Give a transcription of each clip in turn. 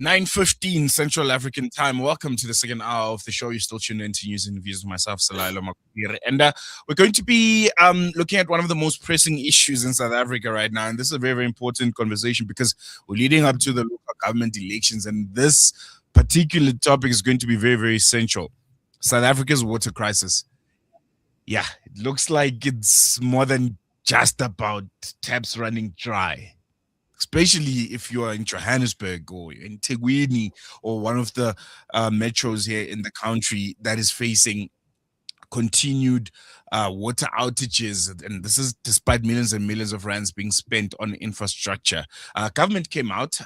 9:15 Central African time. Welcome to the second hour of the show. You're still tuned into News and Views with myself, Salailo Makubiri. And we're going to be looking at one of the most pressing issues in South Africa right now. And this is a very, very important conversation because we're leading up to the local government elections. And this particular topic is going to be very, very essential. South Africa's water crisis. Yeah, it looks like it's more than just about taps running dry, especially if you are in Johannesburg or in Tegwini or one of the metros here in the country that is facing continued water outages. And this is despite millions and millions of rands being spent on infrastructure. Government came out.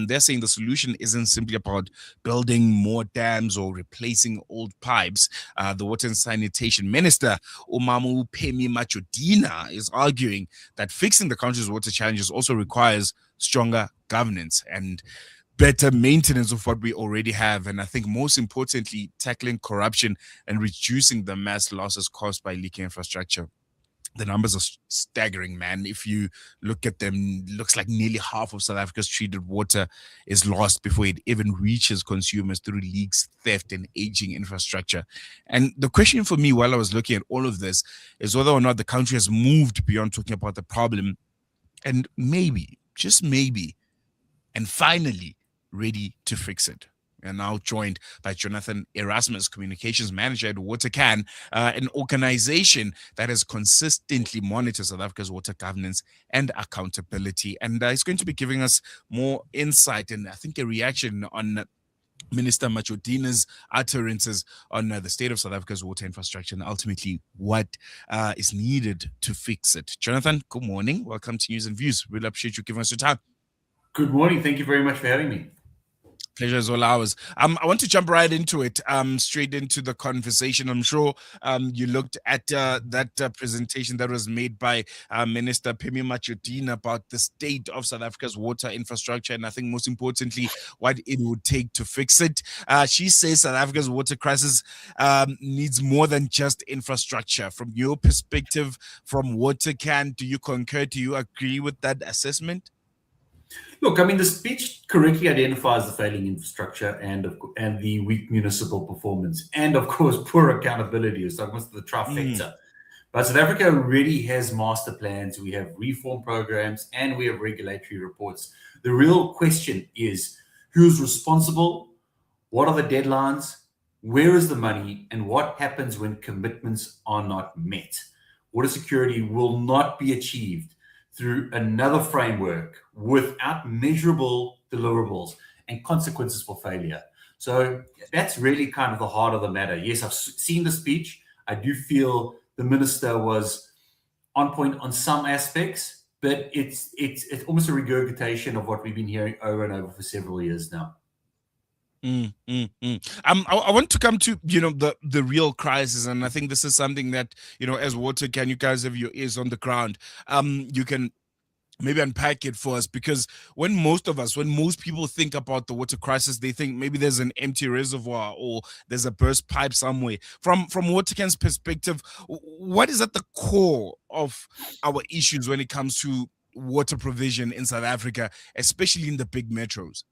They're saying the solution isn't simply about building more dams or replacing old pipes. The Water and Sanitation Minister, Umamu Pemi Machodina, is arguing that fixing the country's water challenges also requires stronger governance and better maintenance of what we already have. And I think most importantly, tackling corruption and reducing the mass losses caused by leaking infrastructure. The numbers are staggering, man. If you look at them, looks like nearly half of South Africa's treated water is lost before it even reaches consumers through leaks, theft, and aging infrastructure. And the question for me while I was looking at all of this is whether or not the country has moved beyond talking about the problem and maybe, just maybe, and finally ready to fix it. We're now joined by Jonathan Erasmus, Communications Manager at WaterCAN, an organization that has consistently monitored South Africa's water governance and accountability. And he's going to be giving us more insight and I think a reaction on Minister Machodina's utterances on the state of South Africa's water infrastructure and ultimately what is needed to fix it. Jonathan, good morning. Welcome to News and Views. Really appreciate you giving us your time. Good morning. Thank you very much for having me. Pleasure is all ours. I want to jump right into it, straight into the conversation. I'm sure you looked at that presentation that was made by Minister Pemi Machodina about the state of South Africa's water infrastructure, and I think most importantly, what it would take to fix it. She says South Africa's water crisis needs more than just infrastructure. From your perspective, from WaterCAN, do you concur? Do you agree with that assessment? Look, I mean, the speech correctly identifies the failing infrastructure and the weak municipal performance, and of course, poor accountability. It's almost the trifecta. But South Africa already has master plans. We have reform programs, and we have regulatory reports. The real question is who's responsible, what are the deadlines, where is the money, and what happens when commitments are not met. Water security will not be achieved through another framework without measurable deliverables and consequences for failure. So that's really kind of the heart of the matter. Yes, I've seen the speech. I do feel the minister was on point on some aspects, but it's almost a regurgitation of what we've been hearing over and over for several years now. I want to come to the real crisis, and I think this is something that as WaterCAN, you guys have your ears on the ground. You can maybe unpack it for us, because when most people think about the water crisis, they think maybe there's an empty reservoir or there's a burst pipe somewhere. From WaterCAN's perspective, what is at the core of our issues when it comes to water provision in South Africa, especially in the big metros?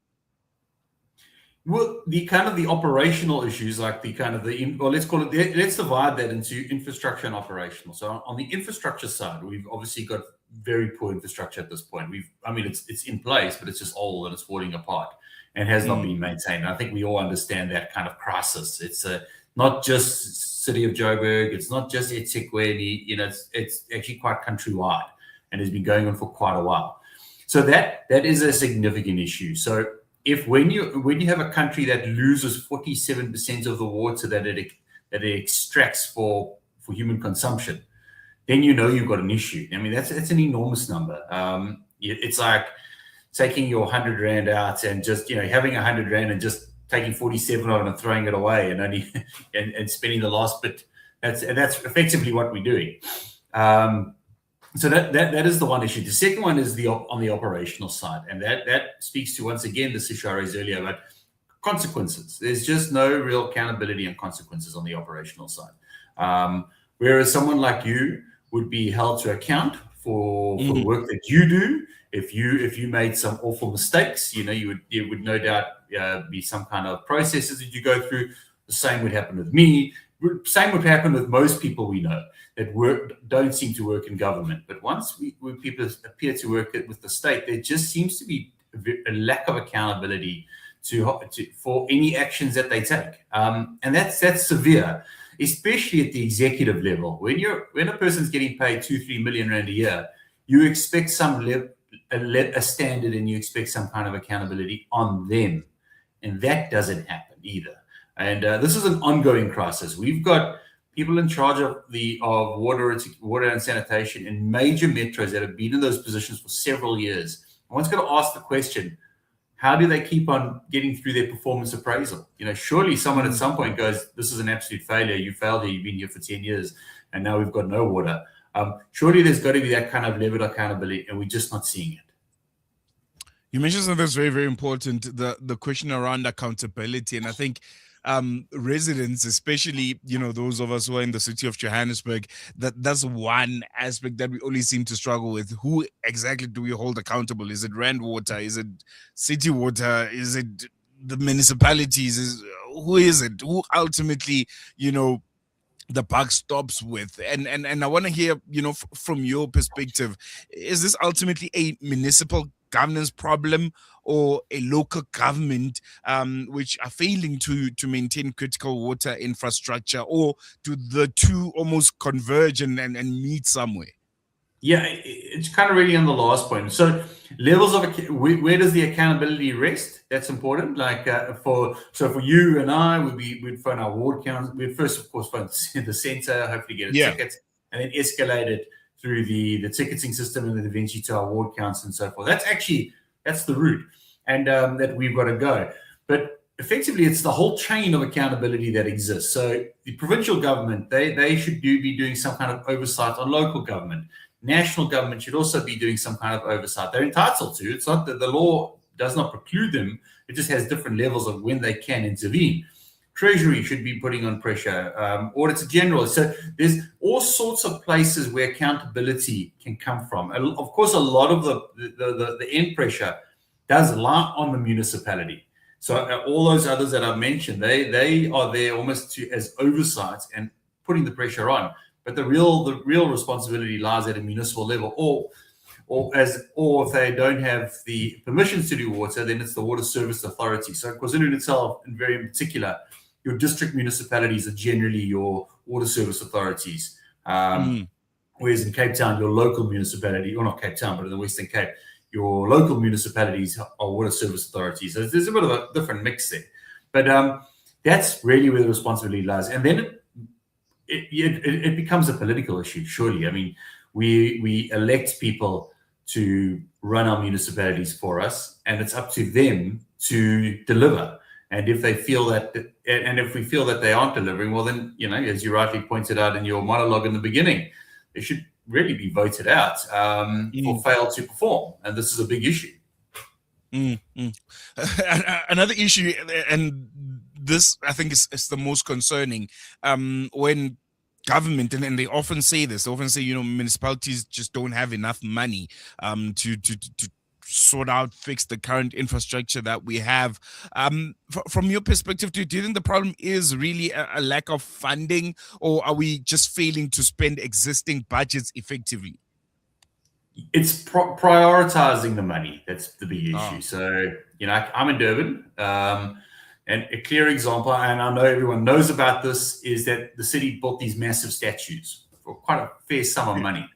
Well, the operational issues, like let's divide that into infrastructure and operational. So on the infrastructure side, we've obviously got very poor infrastructure at this point. It's in place, but it's just old and it's falling apart and has not been maintained. And I think we all understand that kind of crisis. It's not just city of Joburg, it's not just eThekwini, it's actually quite countrywide and has been going on for quite a while. So that is a significant issue. So when you have a country that loses 47% of the water that it extracts for human consumption, then you've got an issue. I mean, that's an enormous number. It's like taking your 100 rand out and just having 100 rand and just taking 47 of it and throwing it away and only and spending the last bit. That's effectively what we're doing. So that is the one issue. The second one is on the operational side, and that speaks to, once again, this issue I raised earlier about consequences. There's just no real accountability and consequences on the operational side. Whereas someone like you would be held to account for the work that you do. If you made some awful mistakes, you would no doubt be some kind of processes that you go through. The same would happen with me. Same would happen with most people we know that don't seem to work in government. But once people appear to work with the state, there just seems to be a lack of accountability for any actions that they take, and that's severe, especially at the executive level. When a person's getting paid 2-3 million rand a year, you expect a standard, and you expect some kind of accountability on them, and that doesn't happen either. And this is an ongoing crisis. We've got people in charge of water and sanitation in major metros that have been in those positions for several years. One's got to ask the question: how do they keep on getting through their performance appraisal? Surely someone at some point goes, "This is an absolute failure. You failed here. You've been here for 10 years, and now we've got no water." Surely there's got to be that kind of level of accountability, and we're just not seeing it. You mentioned something that's very, very important, the question around accountability. And I think residents, especially, those of us who are in the city of Johannesburg, that's one aspect that we only seem to struggle with. Who exactly do we hold accountable? Is it Rand Water? Is it City Water? Is it the municipalities? Who is it? Who ultimately, the buck stops with? And I want to hear, from your perspective, is this ultimately a municipal governance problem or a local government which are failing to maintain critical water infrastructure, or do the two almost converge and meet somewhere? Yeah, it's kind of really on the last point. So levels of where does the accountability rest? That's important. Like for you and I, we'd phone our ward council. We'd first, of course, phone the centre, hopefully get a ticket, and then escalate it through the ticketing system, and then eventually to our ward council and so forth. That's the route, and that we've got to go. But effectively, it's the whole chain of accountability that exists. So the provincial government, they should be doing some kind of oversight on local government. National government should also be doing some kind of oversight. They're entitled to. It's not that the law does not preclude them. It just has different levels of when they can intervene. Treasury should be putting on pressure, Auditor General. So there's all sorts of places where accountability can come from. And of course, a lot of the end pressure does lie on the municipality. So all those others that I've mentioned, they are there almost as oversight and putting the pressure on. But the real responsibility lies at a municipal level, or if they don't have the permissions to do water, then it's the Water Service Authority. So KwaZulu-Natal, in very particular, your district municipalities are generally your water service authorities. Whereas in Cape Town, your local municipality, or not Cape Town, but in the Western Cape, your local municipalities are water service authorities. So there's a bit of a different mix there. But that's really where the responsibility lies. And then it becomes a political issue, surely. I mean, we elect people to run our municipalities for us, and it's up to them to deliver. And if they feel that, and if we feel that they aren't delivering, well, then, as you rightly pointed out in your monologue in the beginning, they should really be voted out or fail to perform. And this is a big issue. Another issue, and this I think is the most concerning, when government, and they often say this, municipalities just don't have enough money to sort out, fix the current infrastructure that we have. From your perspective, do you think the problem is really a lack of funding, or are we just failing to spend existing budgets effectively? It's prioritizing the money. That's the big issue. So, I'm in Durban, and a clear example, and I know everyone knows about this, is that the city built these massive statues for quite a fair sum of money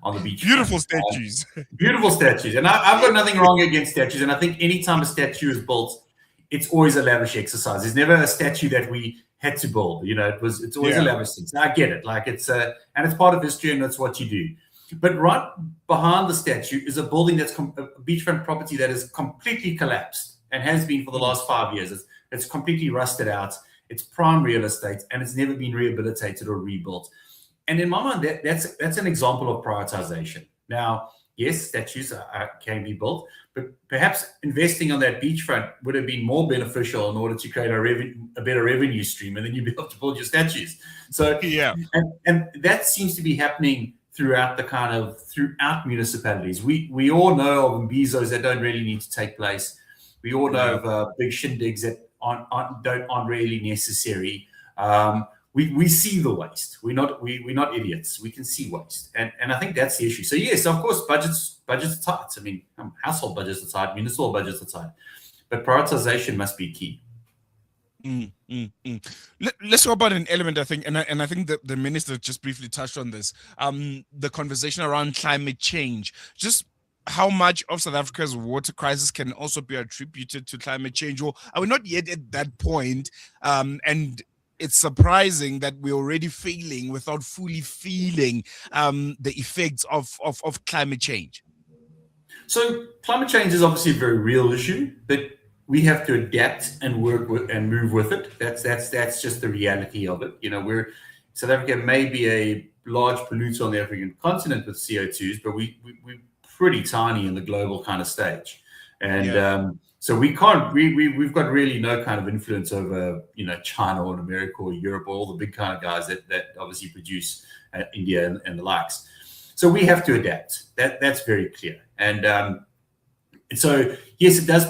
on the beach. Beautiful statues. Beautiful statues. And I've got nothing wrong against statues. And I think anytime a statue is built, it's always a lavish exercise. There's never a statue that we had to build. It's always a lavish thing. So I get it. Like and it's part of history, and that's what you do. But right behind the statue is a building that's a beachfront property that is completely collapsed and has been for the last 5 years. It's completely rusted out. It's prime real estate, and it's never been rehabilitated or rebuilt. And in my mind, that's an example of prioritization. Now, yes, statues can be built, but perhaps investing on that beachfront would have been more beneficial in order to create a better revenue stream, and then you'd be able to build your statues. So, and that seems to be happening throughout municipalities. We all know of mbizos that don't really need to take place. We all know of big shindigs that aren't really necessary. We see the waste. We're not idiots. We can see waste, and I think that's the issue. So yes, of course, budgets are tight. I mean, household budgets are tight, municipal budgets are tight, but prioritization must be key. Let's talk about an element, I think, and I think that the minister just briefly touched on this. The conversation around climate change, just how much of South Africa's water crisis can also be attributed to climate change, or are we not yet at that point? And it's surprising that we're already failing without fully feeling the effects of climate change. So climate change is obviously a very real issue, but we have to adapt and work with and move with it. That's just the reality of it. You know, South Africa may be a large polluter on the African continent with CO2s, but we're pretty tiny in the global kind of stage. And so we've got really no kind of influence over, you know, China or America or Europe or all the big kind of guys that obviously produce India and the likes. So we have to adapt. That's very clear. And so yes, it does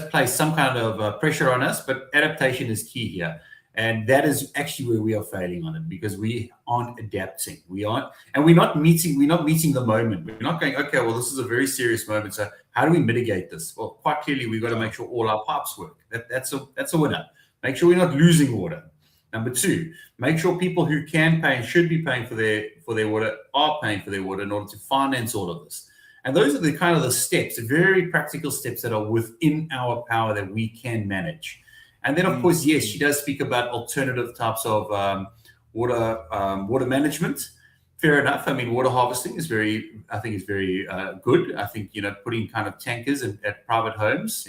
place some kind of pressure on us, but adaptation is key here. And that is actually where we are failing on it, because we aren't adapting. We're not meeting the moment. We're not going, okay, well, this is a very serious moment. So how do we mitigate this? Well, quite clearly, we've got to make sure all our pipes work. That's a winner. Make sure we're not losing water. Number two, make sure people who can pay and should be paying for their water are paying for their water in order to finance all of this. And those are the kind of the steps, the very practical steps that are within our power that we can manage. And then, of course, yes, she does speak about alternative types of water management. Fair enough. I mean, water harvesting is very good. I think, you know, putting kind of tankers at private homes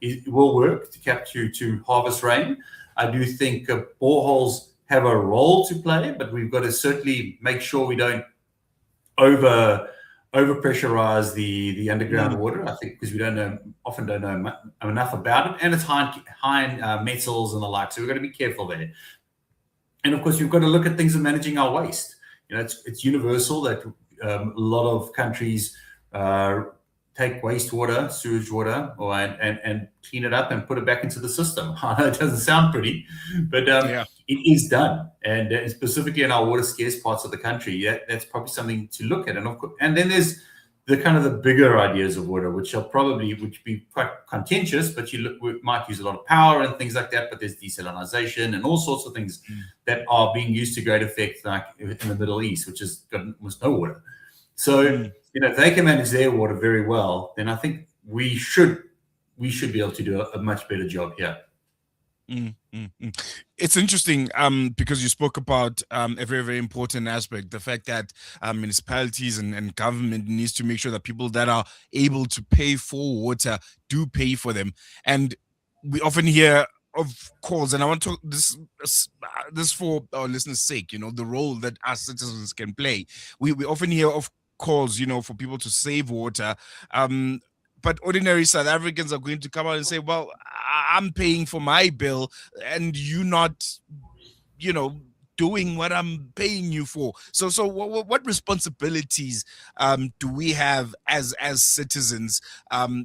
it will work to harvess rain. I do think boreholes have a role to play, but we've got to certainly make sure we don't over pressurize the underground water. I think because we often don't know enough about it, and it's high in metals and the like. So we've got to be careful there. And of course, we've got to look at things of managing our waste. You know, it's universal that a lot of countries take wastewater, sewage water, and clean it up and put it back into the system. I know it doesn't sound pretty, but it is done. And specifically in our water scarce parts of the country, that's probably something to look at. And of course, and then there's the kind of the bigger ideas of water, which be quite contentious, but we might use a lot of power and things like that. But there's desalination and all sorts of things that are being used to great effect, like in the Middle East, which has got almost no water. So you know, if they can manage their water very well, then I think we should be able to do a much better job here. It's interesting because you spoke about a very, very important aspect, the fact that municipalities and government needs to make sure that people that are able to pay for water do pay for them. And we often hear of calls, and I want to this for our listeners' sake, you know, the role that us citizens can play. We often hear of calls, you know, for people to save water. But ordinary South Africans are going to come out and say, well, I'm paying for my bill and you not, you know, doing what I'm paying you for. So what responsibilities do we have as citizens,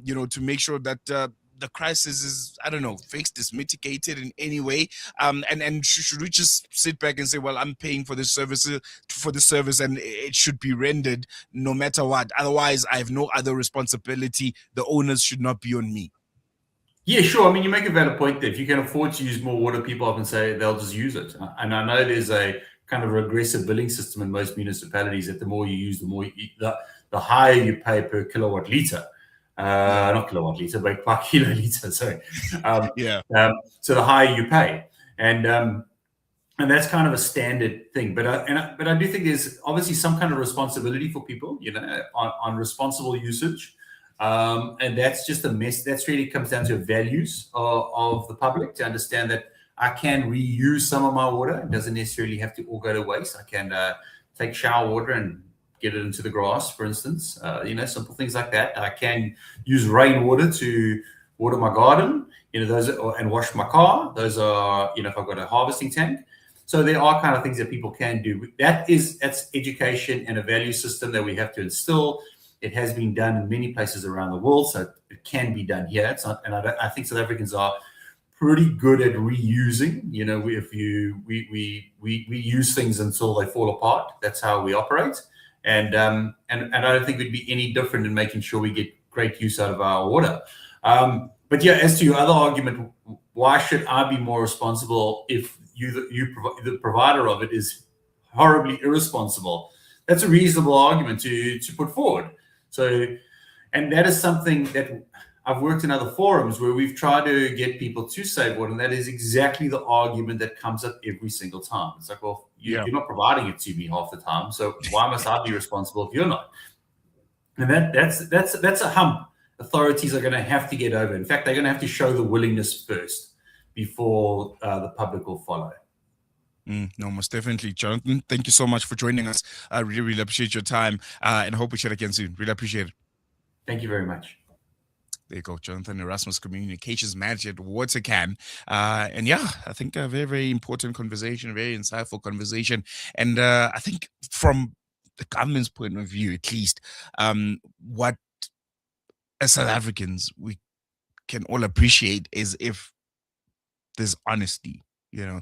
you know, to make sure that the crisis is, I don't know, fixed, is mitigated in any way? And should we just sit back and say, well, I'm paying for this service and it should be rendered no matter what? Otherwise, I have no other responsibility. The onus should not be on me. Yeah, sure. I mean, you make a valid point there. If you can afford to use more water, people often say they'll just use it. And I know there's a kind of regressive billing system in most municipalities that the more you use, the higher you pay per kilowatt liter. Not kilowatt liter, but per kiloliter. Sorry. So the higher you pay, and that's kind of a standard thing. But I do think there's obviously some kind of responsibility for people, you know, on responsible usage, and that's just a mess. That's really comes down to values of the public to understand that I can reuse some of my water. It doesn't necessarily have to all go to waste. I can take shower water and get it into the grass, for instance, you know, simple things like that. I can use rainwater to water my garden, you know, and wash my car. Those are, you know, if I've got a harvesting tank. So there are kind of things that people can do. That's education and a value system that we have to instill. It has been done in many places around the world, so it can be done here. It's not, and I think South Africans are pretty good at reusing. You know, we use things until they fall apart. That's how we operate, and I don't think we'd be any different in making sure we get great use out of our water. But yeah, as to your other argument, why should I be more responsible if the provider of it is horribly irresponsible? That's a reasonable argument to put forward. So, and that is something that I've worked in other forums where we've tried to get people to save water, and that is exactly the argument that comes up every single time. It's like, well, you're not providing it to me half the time, so why must I be responsible if you're not? And that's a hump authorities are going to have to get over. In fact, they're going to have to show the willingness first before the public will follow. No, most definitely, Jonathan. Thank you so much for joining us. I really, really appreciate your time, and I hope we chat again soon. Really appreciate it. Thank you very much. There you go, Jonathan, Erasmus Communications Manager at WaterCAN. And yeah, I think a very, very important conversation, very insightful conversation. And I think from the government's point of view, at least, what as South Africans we can all appreciate is if there's honesty, you know,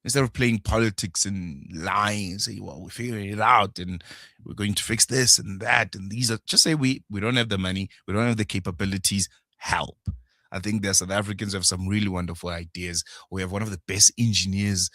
instead of playing politics and lying and say, well, we're figuring it out and we're going to fix this and that. And these are just say we don't have the money, we don't have the capabilities, help. I think there's South Africans who have some really wonderful ideas. We have one of the best engineers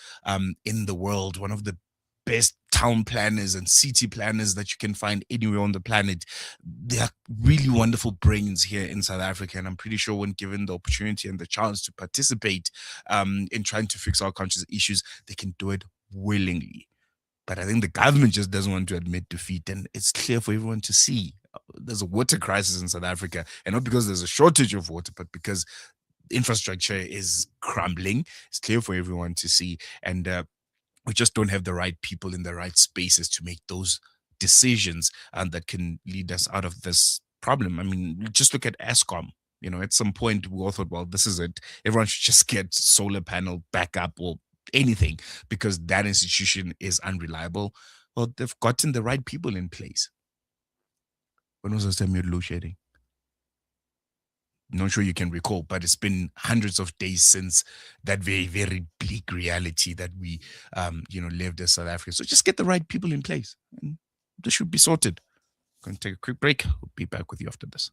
in the world, one of the best town planners and city planners that you can find anywhere on the planet. They are really wonderful brains here in South Africa, and I'm pretty sure when given the opportunity and the chance to participate in trying to fix our country's issues, they can do it willingly. But I think the government just doesn't want to admit defeat, and it's clear for everyone to see. There's a water crisis in South Africa, and not because there's a shortage of water, but because infrastructure is crumbling. It's clear for everyone to see, and we just don't have the right people in the right spaces to make those decisions and that can lead us out of this problem. I mean, just look at Eskom. You know, at some point we all thought, well, this is it. Everyone should just get solar panel backup or anything because that institution is unreliable. Well, they've gotten the right people in place. When was the last time you had load shedding? Not sure you can recall, but it's been hundreds of days since that very, very bleak reality that we, lived as South Africa. So just get the right people in place, and this should be sorted. Going to take a quick break. We'll be back with you after this.